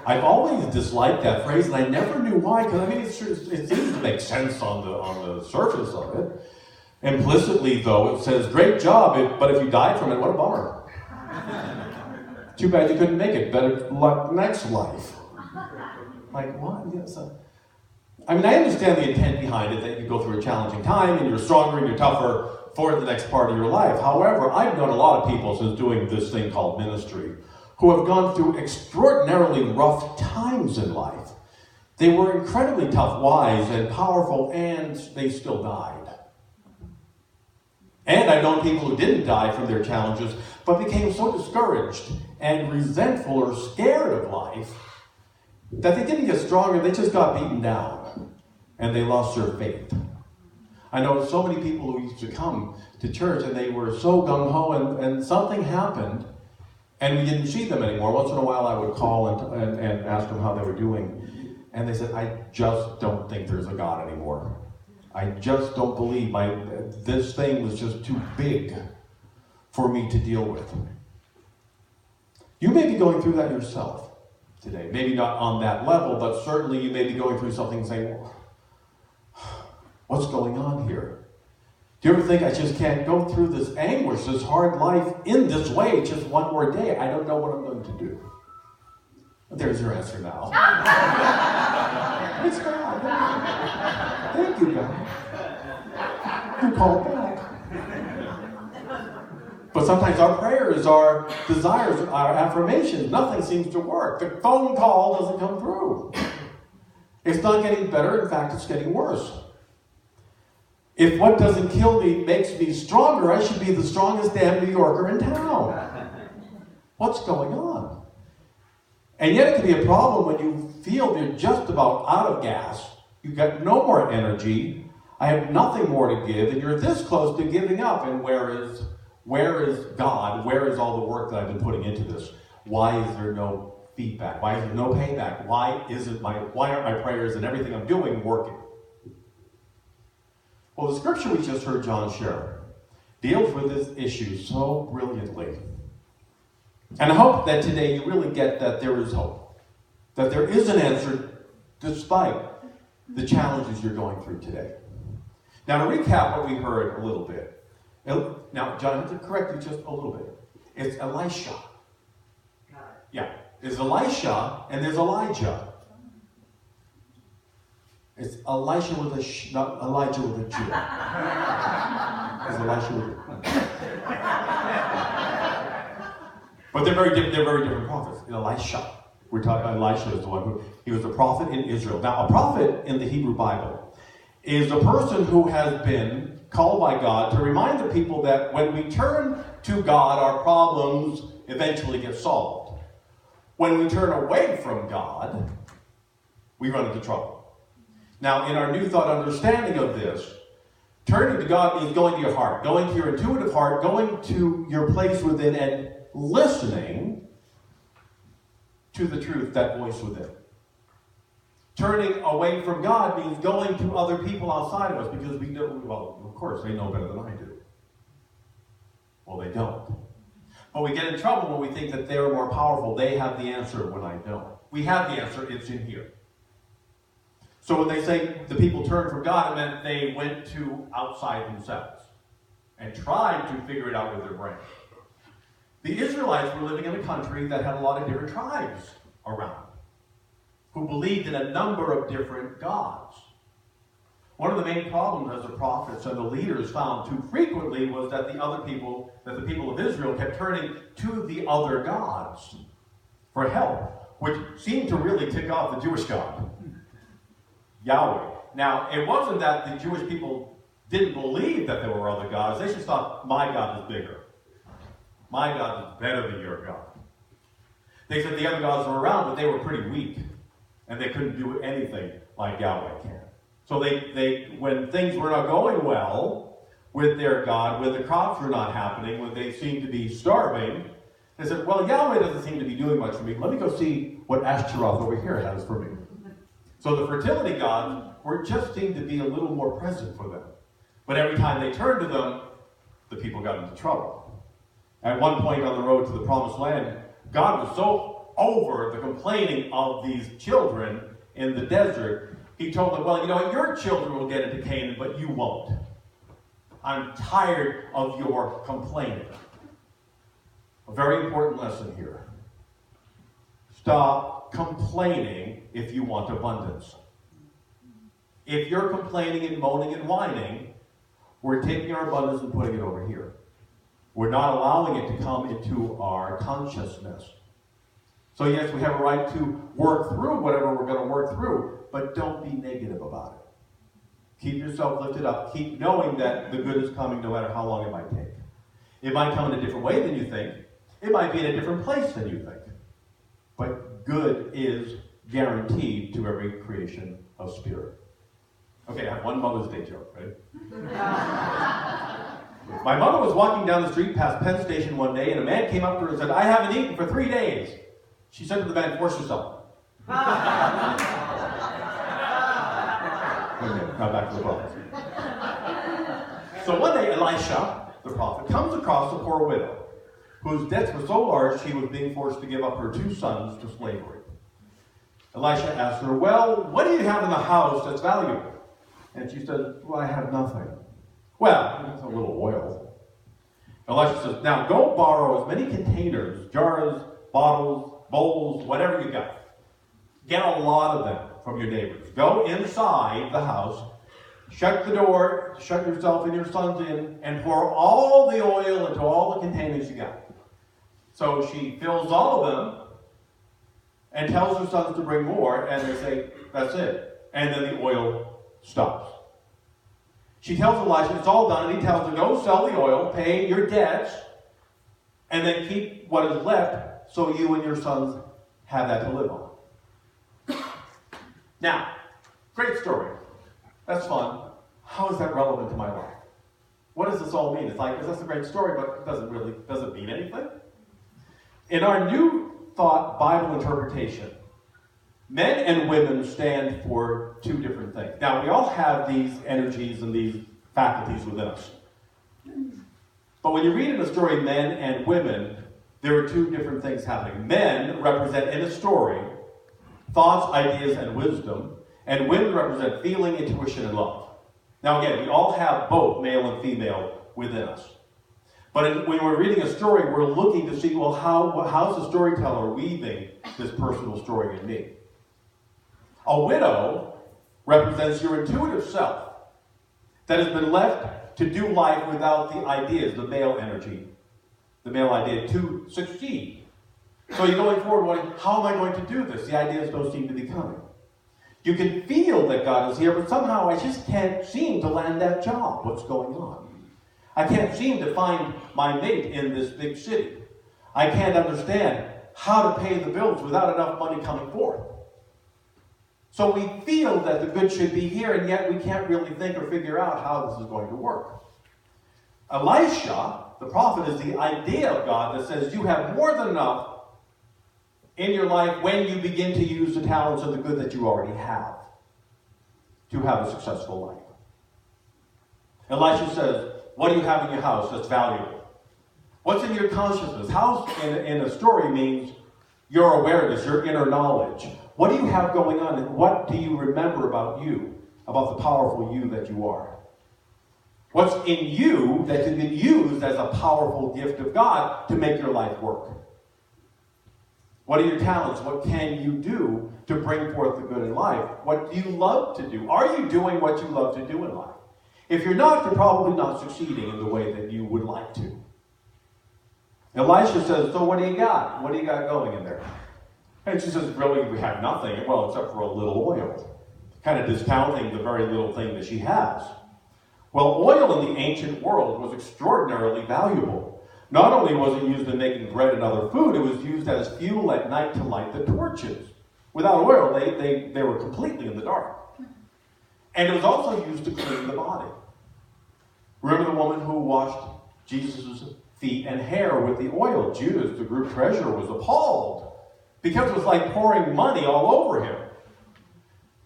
I've always disliked that phrase, and I never knew why, because I mean, it seems to make sense on the surface of it. Implicitly, though, it says, great job, but if you died from it, what a bummer. Too bad you couldn't make it. Better luck next life. Like, what? Yes. I mean, I understand the intent behind it, that you go through a challenging time, and you're stronger and you're tougher for the next part of your life. However, I've known a lot of people since doing this thing called ministry who have gone through extraordinarily rough times in life. They were incredibly tough, wise, and powerful, and they still died. And I've known people who didn't die from their challenges, but became so discouraged and resentful or scared of life that they didn't get stronger, they just got beaten down, and they lost their faith. I know so many people who used to come to church, and they were so gung-ho, and something happened, and we didn't see them anymore. Once in a while I would call and ask them how they were doing, and they said, I just don't think there's a God anymore. I just don't believe this thing was just too big for me to deal with. You may be going through that yourself today. Maybe not on that level, but certainly you may be going through something saying, what's going on here? Do you ever think, I just can't go through this anguish, this hard life in this way just one more day? I don't know what I'm going to do. There's your answer now. It's God. Thank you, God. You called back. But sometimes our prayers, our desires, our affirmations, nothing seems to work. The phone call doesn't come through. It's not getting better. In fact, it's getting worse. If what doesn't kill me makes me stronger, I should be the strongest damn New Yorker in town. What's going on? And yet it can be a problem when you feel you're just about out of gas. You've got no more energy. I have nothing more to give, and you're this close to giving up. And where is God? Where is all the work that I've been putting into this? Why is there no feedback? Why is there no payback? Why aren't my prayers and everything I'm doing working? Well, the scripture we just heard John share deals with this issue so brilliantly. And I hope that today you really get that there is hope. That there is an answer despite the challenges you're going through today. Now, to recap what we heard a little bit. Now, John, I have to correct you just a little bit. It's Elisha. Yeah. There's Elisha and there's Elijah. It's Elisha with a not Elijah with a G. It's Elisha with a But they're very different prophets. Elisha. We're talking Elisha is the one he was a prophet in Israel. Now, a prophet in the Hebrew Bible is a person who has been called by God to remind the people that when we turn to God, our problems eventually get solved. When we turn away from God, we run into trouble. Now, in our New Thought understanding of this, turning to God means going to your heart, going to your intuitive heart, going to your place within and listening to the truth, that voice within. Turning away from God means going to other people outside of us because we know, well, of course, they know better than I do. Well, they don't. But we get in trouble when we think that they're more powerful. They have the answer when I don't. We have the answer. It's in here. So when they say the people turned from God, it meant they went to outside themselves and tried to figure it out with their brain. The Israelites were living in a country that had a lot of different tribes around, who believed in a number of different gods. One of the main problems as the prophets and the leaders found too frequently was that the people of Israel kept turning to the other gods for help, which seemed to really tick off the Jewish God, Yahweh. Now, it wasn't that the Jewish people didn't believe that there were other gods. They just thought, my God is bigger. My God is better than your God. They said the other gods were around, but they were pretty weak. And they couldn't do anything like Yahweh can. So they when things were not going well with their God, when the crops were not happening, when they seemed to be starving, they said, well, Yahweh doesn't seem to be doing much for me. Let me go see what Ashtaroth over here has for me. So the fertility gods just seemed to be a little more present for them. But every time they turned to them, the people got into trouble. At one point on the road to the promised land, God was so over the complaining of these children in the desert, he told them, well, your children will get into Canaan, but you won't. I'm tired of your complaining. A very important lesson here. Stop complaining if you want abundance. If you're complaining and moaning and whining, we're taking our abundance and putting it over here. We're not allowing it to come into our consciousness. So yes, we have a right to work through whatever we're going to work through, but don't be negative about it. Keep yourself lifted up. Keep knowing that the good is coming no matter how long it might take. It might come in a different way than you think. It might be in a different place than you think. But good is guaranteed to every creation of spirit. Okay, I have one Mother's Day joke, right? My mother was walking down the street past Penn Station one day, and a man came up to her and said, I haven't eaten for 3 days. She said to the man, force yourself. Okay, now back to the prophet. So one day, Elisha, the prophet, comes across a poor widow whose debts were so large she was being forced to give up her 2 sons to slavery. Elisha asked her, well, what do you have in the house that's valuable? And she said, well, I have nothing. Well, that's a little oil. Elisha says, now go borrow as many containers, jars, bottles, bowls, whatever you got. Get a lot of them from your neighbors. Go inside the house, shut the door, shut yourself and your sons in, and pour all the oil into all the containers you got. So she fills all of them and tells her sons to bring more, and they say, that's it. And then the oil stops. She tells Elisha it's all done, and he tells her, go sell the oil, pay your debts, and then keep what is left so you and your sons have that to live on. Now, great story. That's fun. How is that relevant to my life? What does this all mean? It's like, that's a great story, but it doesn't mean anything. In our New Thought Bible interpretation, men and women stand for 2 different things. Now, we all have these energies and these faculties within us. But when you read in the story men and women, there are 2 different things happening. Men represent in a story thoughts, ideas, and wisdom, and women represent feeling, intuition, and love. Now again, we all have both male and female within us. But when we're reading a story, we're looking to see, well, how's the storyteller weaving this personal story in me? A widow represents your intuitive self that has been left to do life without the ideas, the male energy, the male idea to succeed. So you're going forward wondering, how am I going to do this? The ideas don't seem to be coming. You can feel that God is here, but somehow I just can't seem to land that job. What's going on? I can't seem to find my mate in this big city. I can't understand how to pay the bills without enough money coming forth. So we feel that the good should be here, and yet we can't really think or figure out how this is going to work. Elisha, the prophet, is the idea of God that says you have more than enough in your life when you begin to use the talents and the good that you already have to have a successful life. Elisha says, what do you have in your house that's valuable? What's in your consciousness? House in a story means your awareness, your inner knowledge. What do you have going on, and what do you remember about you, about the powerful you that you are? What's in you that can be used as a powerful gift of God to make your life work? What are your talents? What can you do to bring forth the good in life? What do you love to do? Are you doing what you love to do in life? If you're not, you're probably not succeeding in the way that you would like to. Elisha says, so what do you got? What do you got going in there? And she says, really, we have nothing, well, except for a little oil. Kind of discounting the very little thing that she has. Well, oil in the ancient world was extraordinarily valuable. Not only was it used in making bread and other food, it was used as fuel at night to light the torches. Without oil, they were completely in the dark. And it was also used to clean the body. Remember the woman who washed Jesus' feet and hair with the oil? Judas, the group treasurer, was appalled because it was like pouring money all over him.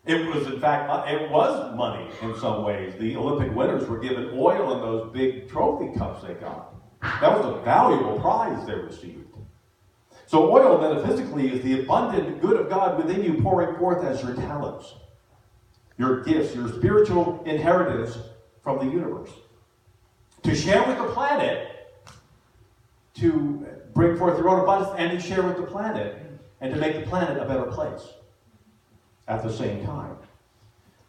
It was, in fact, it was money in some ways. The Olympic winners were given oil in those big trophy cups they got. That was a valuable prize they received. So oil, metaphysically, is the abundant good of God within you pouring forth as your talents, your gifts, your spiritual inheritance from the universe. To share with the planet, to bring forth your own abundance, and to share with the planet, and to make the planet a better place at the same time.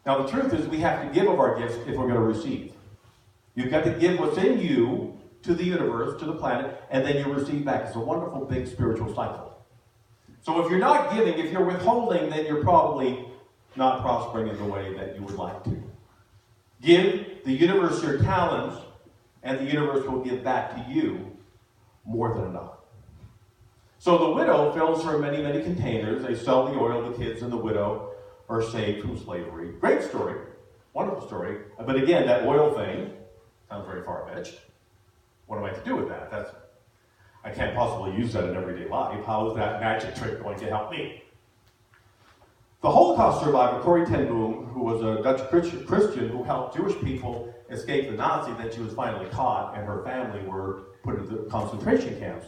Now, the truth is we have to give of our gifts if we're going to receive. You've got to give what's in you to the universe, to the planet, and then you receive back. It's a wonderful, big spiritual cycle. So if you're not giving, if you're withholding, then you're probably not prospering in the way that you would like to. Give the universe your talents, and the universe will give back to you more than enough. So the widow fills her many, many containers. They sell the oil, the kids and the widow are saved from slavery. Great story. Wonderful story. But again, that oil thing sounds very far-fetched. What am I to do with that? I can't possibly use that in everyday life. How is that magic trick going to help me? The Holocaust survivor, Corrie ten Boom, who was a Dutch Christian who helped Jewish people escape the Nazis, then she was finally caught and her family were put into concentration camps,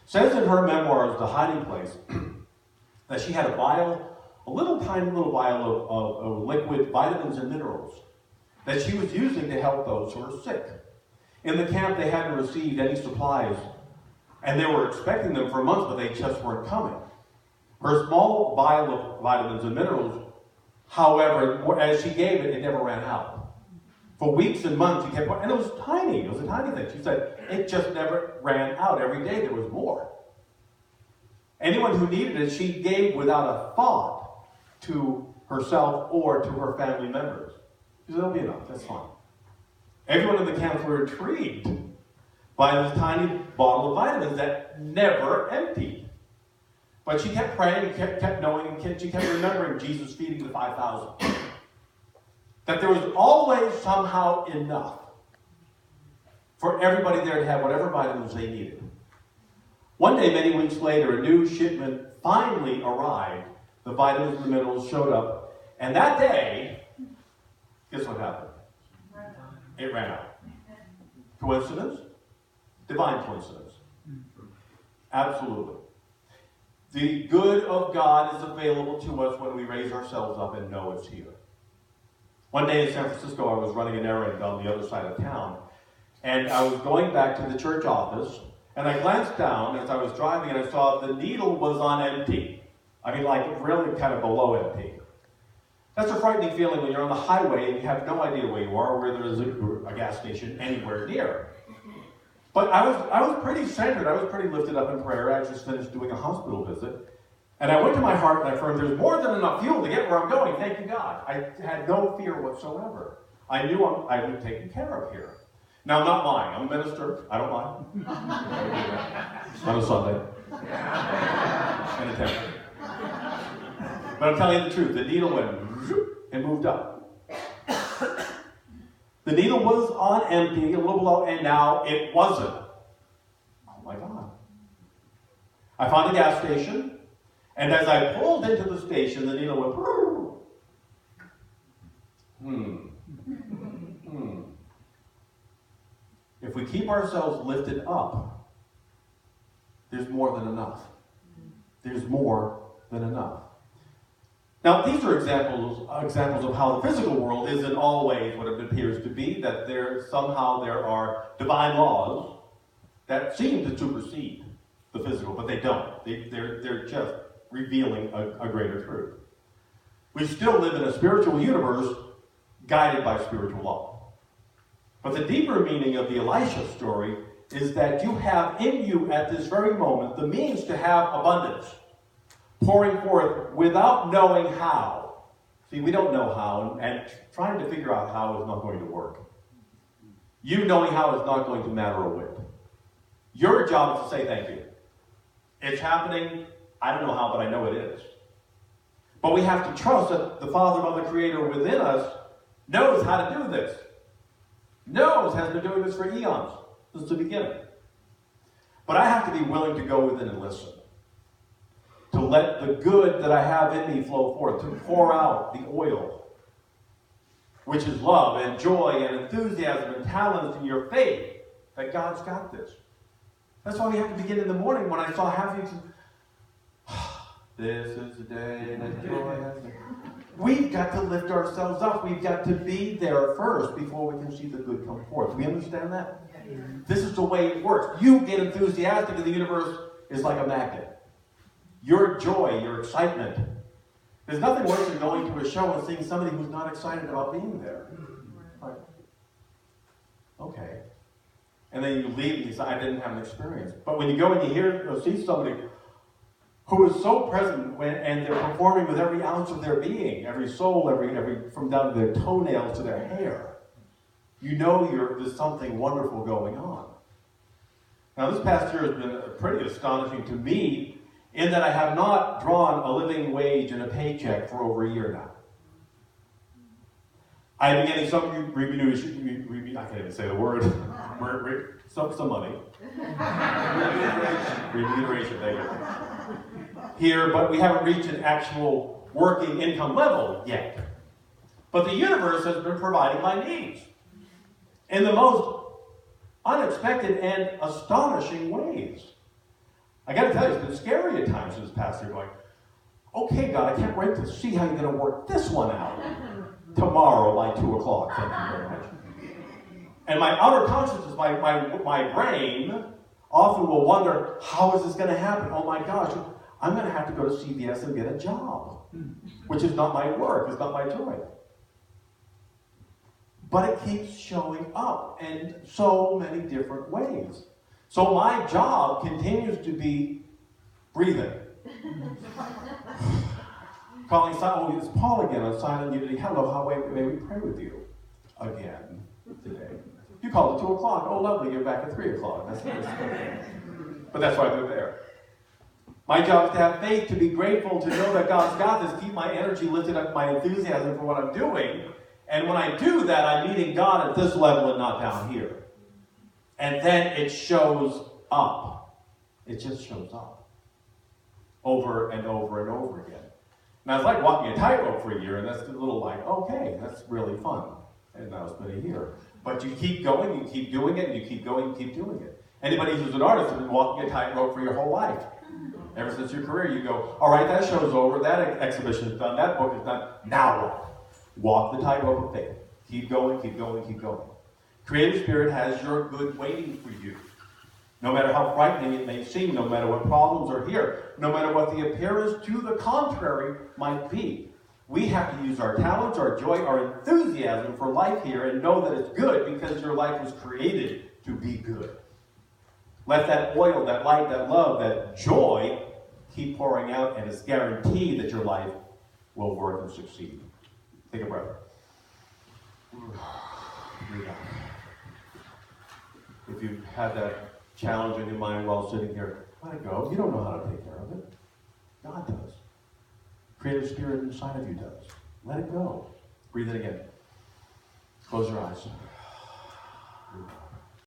says in her memoirs, The Hiding Place, that she had a little tiny little vial of liquid vitamins and minerals that she was using to help those who were sick. In the camp, they hadn't received any supplies, and they were expecting them for months, but they just weren't coming. Her small vial of vitamins and minerals, however, as she gave it, it never ran out. For weeks and months, she kept, and it was tiny. It was a tiny thing. She said it just never ran out. Every day there was more. Anyone who needed it, she gave without a thought to herself or to her family members. She said, "That'll be enough. That's fine." Everyone in the camps were intrigued by this tiny bottle of vitamins that never emptied. But she kept praying, kept knowing, and she kept remembering Jesus feeding the 5,000. That there was always somehow enough for everybody there to have whatever vitamins they needed. One day, many weeks later, a new shipment finally arrived. The vitamins and the minerals showed up. And that day, guess what happened? It ran out. Coincidence? Divine coincidence. Absolutely. The good of God is available to us when we raise ourselves up and know it's here. One day in San Francisco, I was running an errand on the other side of town, and I was going back to the church office, and I glanced down as I was driving, and I saw the needle was on empty. I mean, like really kind of below empty. That's a frightening feeling when you're on the highway and you have no idea where you are or where there is a gas station anywhere near. But I was pretty centered. I was pretty lifted up in prayer. I just finished doing a hospital visit. And I went to my heart and I affirmed, there's more than enough fuel to get where I'm going. Thank you, God. I had no fear whatsoever. I knew I'd been taken care of here. Now, I'm not lying. I'm a minister. I don't lie. On a Sunday. And a temple. But I'm telling you the truth. The needle went and moved up. The needle was on empty, a little below, and now it wasn't. Oh my God. I found a gas station, and as I pulled into the station, the needle went, If we keep ourselves lifted up, there's more than enough. There's more than enough. Now, these are examples of how the physical world isn't always what it appears to be, that there are divine laws that seem to supersede the physical, but they don't. They're just revealing a greater truth. We still live in a spiritual universe guided by spiritual law. But the deeper meaning of the Elisha story is that you have in you at this very moment the means to have abundance, pouring forth without knowing how. See, we don't know how, and trying to figure out how is not going to work. You knowing how is not going to matter a whit. Your job is to say thank you. It's happening. I don't know how, but I know it is. But we have to trust that the Father, Mother, Creator within us knows how to do this. Has been doing this for eons, since the beginning. But I have to be willing to go within and listen. To let the good that I have in me flow forth, to pour out the oil, which is love and joy and enthusiasm and talents in your faith, that God's got this. That's why we have to begin in the morning. When I saw half This is the day that joy has been. We've got to lift ourselves up. We've got to be there first before we can see the good come forth. Do we understand that? Yeah. This is the way it works. You get enthusiastic and the universe is like a magnet. Your joy, your excitement. There's nothing worse than going to a show and seeing somebody who's not excited about being there. Right. Okay. And then you leave and you say, I didn't have an experience. But when you go and you see somebody who is so present and they're performing with every ounce of their being, every soul, every from down to their toenails to their hair, you know there's something wonderful going on. Now this past year has been pretty astonishing to me in that I have not drawn a living wage and a paycheck for over a year now. I've been getting some remuneration, I can't even say the word, some money. Remuneration, thank you. Here, but we haven't reached an actual working income level yet. But the universe has been providing my needs in the most unexpected and astonishing ways. I got to tell you, it's been scary at times this past year going, okay, God, I can't wait to see how you're going to work this one out tomorrow by 2 o'clock. Thank you very much. And my outer consciousness, my brain, often will wonder, how is this going to happen? Oh my gosh, I'm going to have to go to CVS and get a job, which is not my work, it's not my joy. But it keeps showing up in so many different ways. So my job continues to be breathing. Calling, oh, it's Paul again on Silent Unity. Hello, may we pray with you again today? You called at 2 o'clock. Oh, lovely, you're back at 3 o'clock. That's nice. But that's why they're there. My job is to have faith, to be grateful, to know that God's got this, keep my energy lifted up, my enthusiasm for what I'm doing. And when I do that, I'm meeting God at this level and not down here. And then it shows up. It just shows up. Over and over and over again. Now, it's like walking a tightrope for a year, and that's a little like, okay, that's really fun. And now it's been a year. But you keep going, you keep doing it, and you keep going, you keep doing it. Anybody who's an artist has been walking a tightrope for your whole life. Ever since your career, you go, all right, that show's over, that exhibition is done, that book is done, now what? Walk the tightrope of faith. Keep going, keep going, keep going. Creative Spirit has your good waiting for you. No matter how frightening it may seem, no matter what problems are here, no matter what the appearance to the contrary might be, we have to use our talents, our joy, our enthusiasm for life here and know that it's good because your life was created to be good. Let that oil, that light, that love, that joy keep pouring out, and it's guaranteed that your life will work and succeed. Take a breath. Breathe out. If you've had that challenge in your mind while sitting here, let it go. You don't know how to take care of it. God does. Creative Spirit inside of you does. Let it go. Breathe it again. Close your eyes. Breathe out.